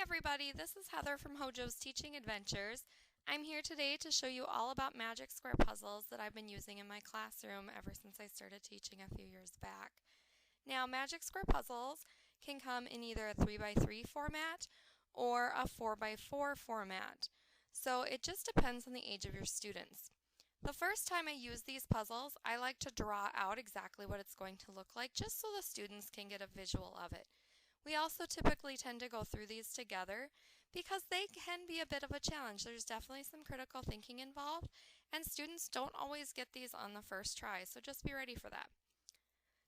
Hi everybody, this is Heather from HoJo's Teaching Adventures. I'm here today to show you all about magic square puzzles that I've been using in my classroom ever since I started teaching a few years back. Now, magic square puzzles can come in either a 3x3 format or a 4x4 format. So it just depends on the age of your students. The first time I use these puzzles, I like to draw out exactly what it's going to look like just so the students can get a visual of it. We also typically tend to go through these together because they can be a bit of a challenge. There's definitely some critical thinking involved, and students don't always get these on the first try, so just be ready for that.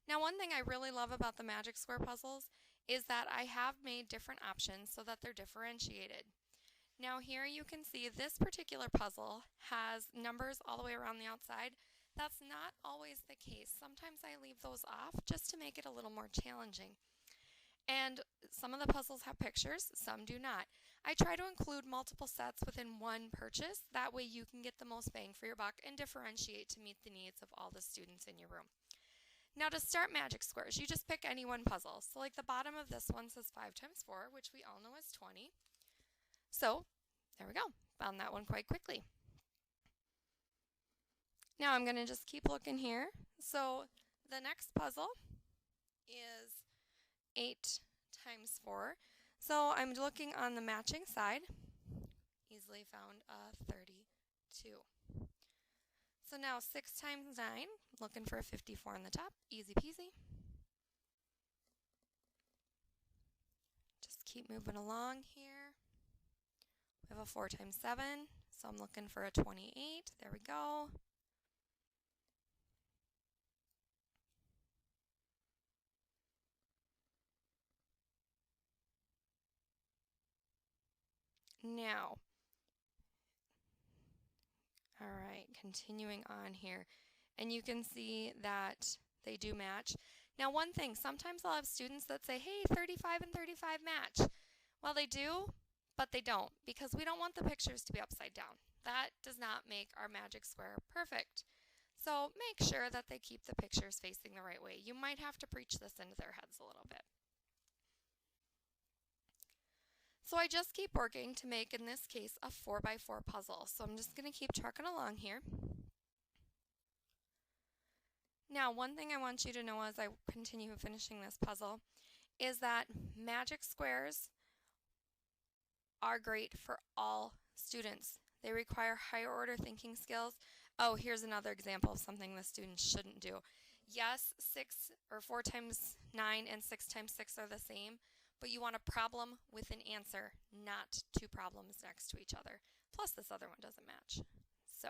Now, one thing I really love about the magic square puzzles is that I have made different options so that they're differentiated. Now here you can see this particular puzzle has numbers all the way around the outside. That's not always the case. Sometimes I leave those off just to make it a little more challenging. And some of the puzzles have pictures, some do not. I try to include multiple sets within one purchase. That way you can get the most bang for your buck and differentiate to meet the needs of all the students in your room. Now to start magic squares, you just pick any one puzzle. So like the bottom of this one says 5 times 4, which we all know is 20. So there we go, found that one quite quickly. Now I'm going to just keep looking here. So the next puzzle is 8 times 4. So I'm looking on the matching side. Easily found a 32. So now 6 times 9, looking for a 54 on the top. Easy peasy. Just keep moving along here. We have a 4 times 7, so I'm looking for a 28. There we go. Now, all right, continuing on here. And you can see that they do match. Now one thing, sometimes I'll have students that say, hey, 35 and 35 match. Well, they do, but they don't, because we don't want the pictures to be upside down. That does not make our magic square perfect. So make sure that they keep the pictures facing the right way. You might have to preach this into their heads a little bit. So I just keep working to make, in this case, a 4x4 puzzle. So I'm just going to keep trucking along here. Now, one thing I want you to know as I continue finishing this puzzle is that magic squares are great for all students. They require higher order thinking skills. Oh, here's another example of something the students shouldn't do. Yes, 4 times 9 and 6 times 6 are the same, but you want a problem with an answer, not two problems next to each other. Plus this other one doesn't match. So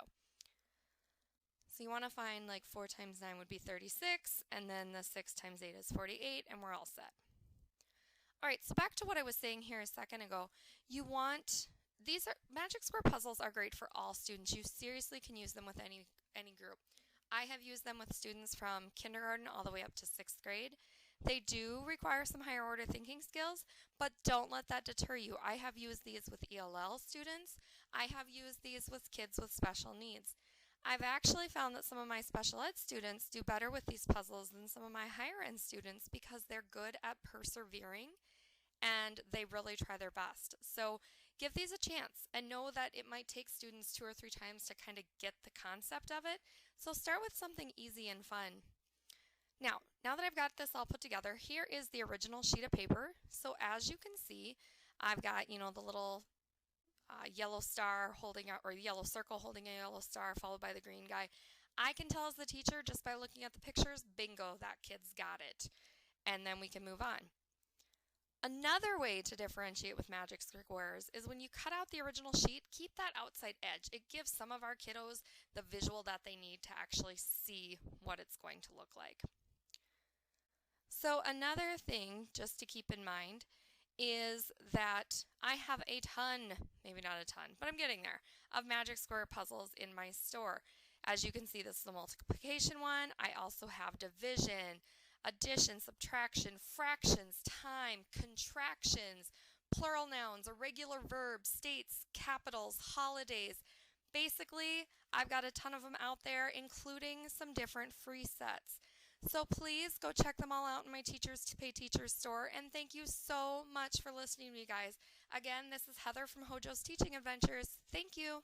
you want to find like 4 times 9 would be 36, and then the 6 times 8 is 48, and we're all set. All right, so back to what I was saying here a second ago. Magic square puzzles are great for all students. You seriously can use them with any group. I have used them with students from kindergarten all the way up to 6th grade. They do require some higher order thinking skills, but don't let that deter you. I have used these with ELL students. I have used these with kids with special needs. I've actually found that some of my special ed students do better with these puzzles than some of my higher end students because they're good at persevering and they really try their best. So give these a chance and know that it might take students 2 or 3 times to kind of get the concept of it. So start with something easy and fun. Now that I've got this all put together, here is the original sheet of paper. So as you can see, I've got, the little yellow star holding out, or yellow circle holding a yellow star followed by the green guy. I can tell as the teacher just by looking at the pictures, bingo, that kid's got it. And then we can move on. Another way to differentiate with magic squares is when you cut out the original sheet, keep that outside edge. It gives some of our kiddos the visual that they need to actually see what it's going to look like. So another thing just to keep in mind is that I have a ton, maybe not a ton, but I'm getting there, of magic square puzzles in my store. As you can see, this is the multiplication one. I also have division, addition, subtraction, fractions, time, contractions, plural nouns, irregular verbs, states, capitals, holidays. Basically, I've got a ton of them out there, including some different free sets. So please go check them all out in my Teachers to Pay Teachers store. And thank you so much for listening to me, guys. Again, this is Heather from HoJo's Teaching Adventures. Thank you.